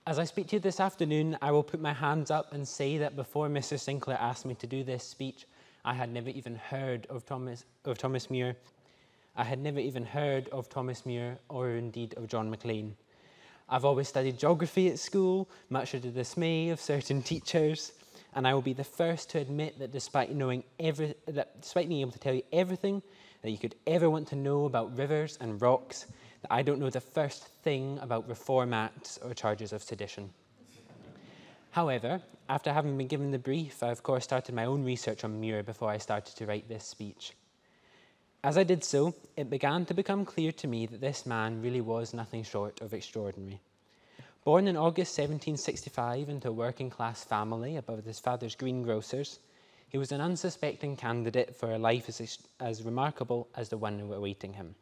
As I speak to you this afternoon, I will put my hands up and say that before Mr. Sinclair asked me to do this speech, I had never even heard of Thomas Muir. I had never even heard of Thomas Muir or indeed of John Maclean. I've always studied geography at school, much to the dismay of certain teachers, and I will be the first to admit that despite being able to tell you everything that you could ever want to know about rivers and rocks, that I don't know the first thing about Reform Acts or charges of sedition. However, after having been given the brief, I of course started my own research on Muir before I started to write this speech. As I did so, it began to become clear to me that this man really was nothing short of extraordinary. Born in August 1765 into a working-class family above his father's greengrocers, he was an unsuspecting candidate for a life as remarkable as the one awaiting him.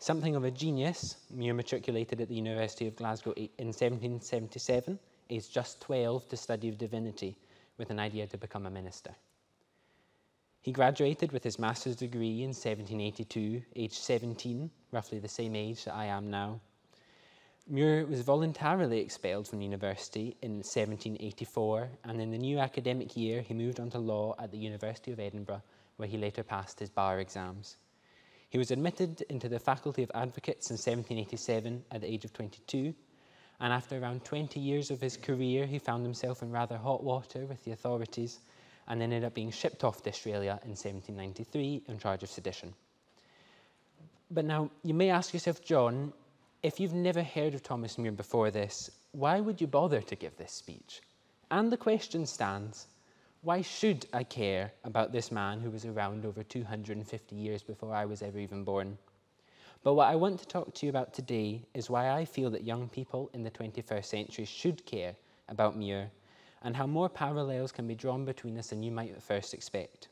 Something of a genius, Muir matriculated at the University of Glasgow in 1777, aged just 12, to study divinity, with an idea to become a minister. He graduated with his master's degree in 1782, aged 17, roughly the same age that I am now. Muir was voluntarily expelled from university in 1784, and in the new academic year he moved on to law at the University of Edinburgh, where he later passed his bar exams. He was admitted into the Faculty of Advocates in 1787 at the age of 22, and after around 20 years of his career he found himself in rather hot water with the authorities and ended up being shipped off to Australia in 1793 on charge of sedition. But now, you may ask yourself, John, if you've never heard of Thomas Muir before this, why would you bother to give this speech? And the question stands, why should I care about this man who was around over 250 years before I was ever even born? But what I want to talk to you about today is why I feel that young people in the 21st century should care about Muir, and how more parallels can be drawn between us than you might at first expect.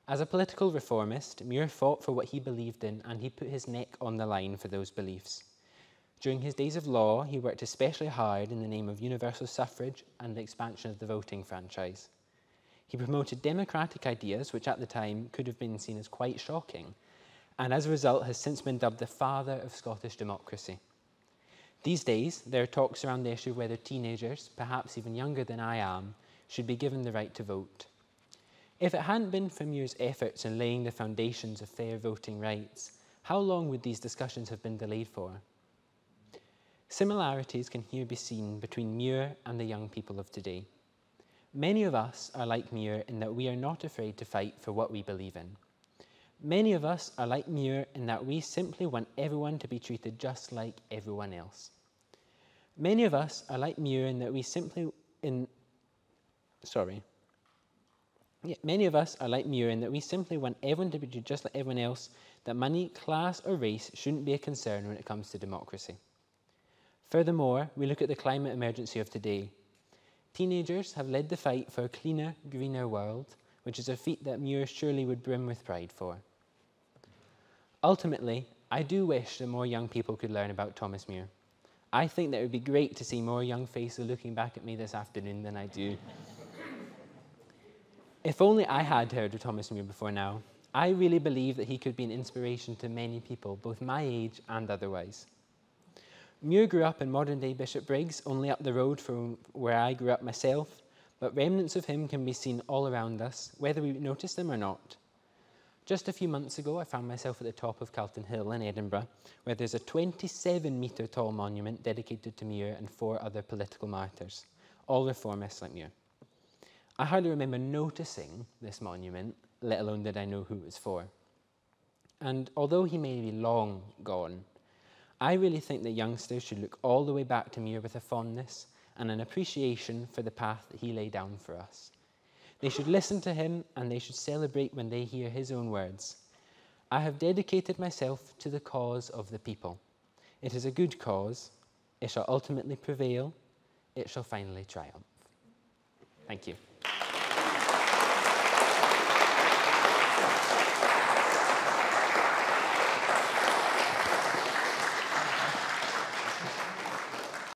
As a political reformist, Muir fought for what he believed in, and he put his neck on the line for those beliefs. During his days of law, he worked especially hard in the name of universal suffrage and the expansion of the voting franchise. He promoted democratic ideas, which at the time could have been seen as quite shocking, and as a result has since been dubbed the father of Scottish democracy. These days, there are talks around the issue of whether teenagers, perhaps even younger than I am, should be given the right to vote. If it hadn't been for Muir's efforts in laying the foundations of fair voting rights, how long would these discussions have been delayed for? Similarities can here be seen between Muir and the young people of today. Many of us are like Muir in that we are not afraid to fight for what we believe in. Many of us are like Muir in that we simply want everyone to be treated just like everyone else. Many of us are like Muir in that we simply want everyone to be treated just like everyone else, that money, class or race shouldn't be a concern when it comes to democracy. Furthermore, we look at the climate emergency of today. Teenagers have led the fight for a cleaner, greener world, which is a feat that Muir surely would brim with pride for. Ultimately, I do wish that more young people could learn about Thomas Muir. I think that it would be great to see more young faces looking back at me this afternoon than I do. If only I had heard of Thomas Muir before now. I really believe that he could be an inspiration to many people, both my age and otherwise. Muir grew up in modern-day Bishopbriggs, only up the road from where I grew up myself, but remnants of him can be seen all around us, whether we notice them or not. Just a few months ago, I found myself at the top of Calton Hill in Edinburgh, where there's a 27-metre tall monument dedicated to Muir and 4 other political martyrs, all reformists like Muir. I hardly remember noticing this monument, let alone did I know who it was for. And although he may be long gone, I really think that youngsters should look all the way back to Muir with a fondness and an appreciation for the path that he laid down for us. They should listen to him and they should celebrate when they hear his own words. I have dedicated myself to the cause of the people. It is a good cause. It shall ultimately prevail. It shall finally triumph. Thank you.